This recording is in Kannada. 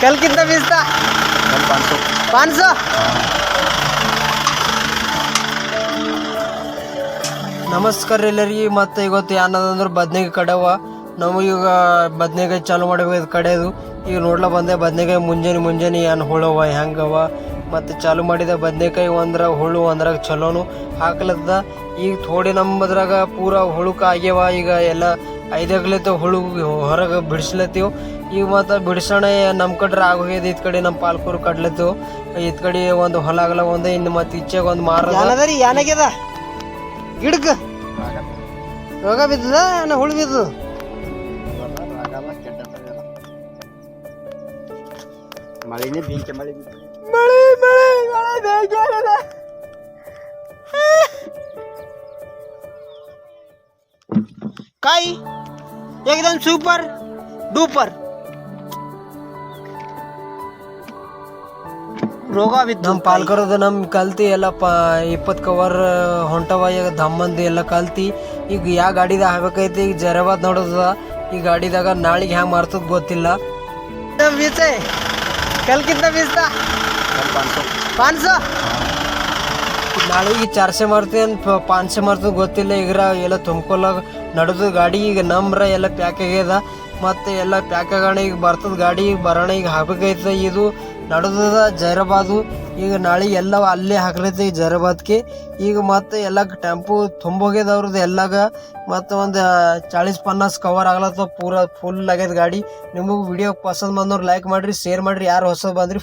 कल कितना पीस था? कल 500 500। ನಮಸ್ಕಾರ ಎಲ್ಲರಿಗೆ. ಮತ್ತು ಇವತ್ತು ಏನದಂದ್ರೆ ಬದ್ನೆಕಾಯಿ ಕಡೆವ ನಮಗೀಗ ಬದ್ನೆಕಾಯಿ ಚಾಲು ಮಾಡಬೇಕು ಕಡೆದು. ಈಗ ನೋಡ್ಲ ಬಂದೆ ಬದ್ನೆಕಾಯಿ ಮುಂಜಾನೆ ಏನು ಹುಳವ ಹೆಂಗವ ಮತ್ತು ಚಾಲು ಮಾಡಿದ ಬದ್ನೆಕಾಯಿ ಒಂದ್ರಾಗ ಹುಳು ಒಂದ್ರಾಗ ಚಲೋನು ಹಾಕ್ಲತ್ತದ. ಈಗ ಥೋಡಿ ನಮ್ಮದ್ರಾಗ ಪೂರ ಹುಳುಕ ಆಗ್ಯಾವ. ಈಗ ಎಲ್ಲ ಐದಾಗ್ಲತ್ತ ಹುಳು ಹೊರಗೆ ಬಿಡಿಸ್ಲತ್ತೀವಿ. ಈಗ ಮತ್ತು ಬಿಡಿಸೋಣ ನಮ್ಮ ಕಡೆ ಆಗೋಗ್ಯದ. ಇತ್ ಕಡೆ ನಮ್ಮ ಪಾಲ್ಕೂರು ಕಡ್ಲತ್ತೀವಿ. ಇತ್ ಕಡೆ ಒಂದು ಹೊಲ ಆಗಲ್ಲ ಒಂದು ಇನ್ನು ಮತ್ತು ಈಚೆಗೆ ಒಂದು ಮಾರದರಿ ಏನಾಗ್ಯದ ಗಿಡಕ್ಕೆ ರೋಗ ಬಿದ್ದದ ಏನ ಹುಳು ಬಿದ್ದದ? ಮಳೆನೇ ಬೆಂಕಿ ಮಳೆ काय एकदम सुपर डुपर ರೋಗ ಬಿದ್ದು ನಮ್ಮ ಪಾಲ್ಕರದ ನಮ್ಮ ಕಲ್ತಿ ಎಲ್ಲ 20 ಕವರ್ ಹೊಂಟವ. ಈಗ ದಮ್ಮಂದು ಎಲ್ಲ ಕಲ್ತಿ ಈಗ ಯಾವ ಗಾಡಿದಾಗ ಹಾಕ್ಬೇಕೈತಿ. ಈಗ ಜರಬಾದ್ ನೋಡೋದ ಈ ಗಾಡಿದಾಗ ನಾಳೆಗೆ ಹ್ಯಾಂಗ ಮಾರ್ತದ ಗೊತ್ತಿಲ್ಲ. ಬೀಚೆ ಕಲ್ ಕಿಂತ ಬೀಸ್ತಾ 500 ನಾಳೆಗೆ 400 ಮಾರ್ತೀನಿ 500 ಮಾರ್ತದ ಗೊತ್ತಿಲ್ಲ. ಈಗ ಎಲ್ಲ ತುಂಬ್ಕೊಲಾಗ ನಡೆದು ಗಾಡಿ ಈಗ ನಮ್ರ ಎಲ್ಲ ಪ್ಯಾಕ್ ಆಗ್ಯದ. ಮತ್ತು ಎಲ್ಲ ಪ್ಯಾಕ್ ಆಗೋಣ ಈಗ ಬರ್ತದ ಗಾಡಿ. ಈಗ ಬರೋಣ ಈಗ ಹಾಕ್ಬೇಕೈತೆ. ಇದು ನಡೆದದ ಜೈರಾಬಾದು. ಈಗ ನಾಳೆ ಎಲ್ಲ ಅಲ್ಲೇ ಹಾಕ್ಲೈತೆ ಈಗ ಜೈರಾಬಾದ್ಗೆ. ಈಗ ಮತ್ತು ಎಲ್ಲ ಟೆಂಪು ತುಂಬೋಗ್ಯದ ಅವ್ರದ್ದು ಎಲ್ಲಾಗ. ಮತ್ತು ಒಂದು 40-50 ಕವರ್ ಆಗ್ಲತ್ತವ. ಪೂರ ಫುಲ್ ಆಗ್ಯದ ಗಾಡಿ. ನಿಮಗೆ ವಿಡಿಯೋ ಪಸಂದ್ ಬಂದವ್ರು ಲೈಕ್ ಮಾಡಿರಿ, ಶೇರ್ ಮಾಡಿರಿ. ಯಾರು ಹೊಸ ಬಂದ್ರಿ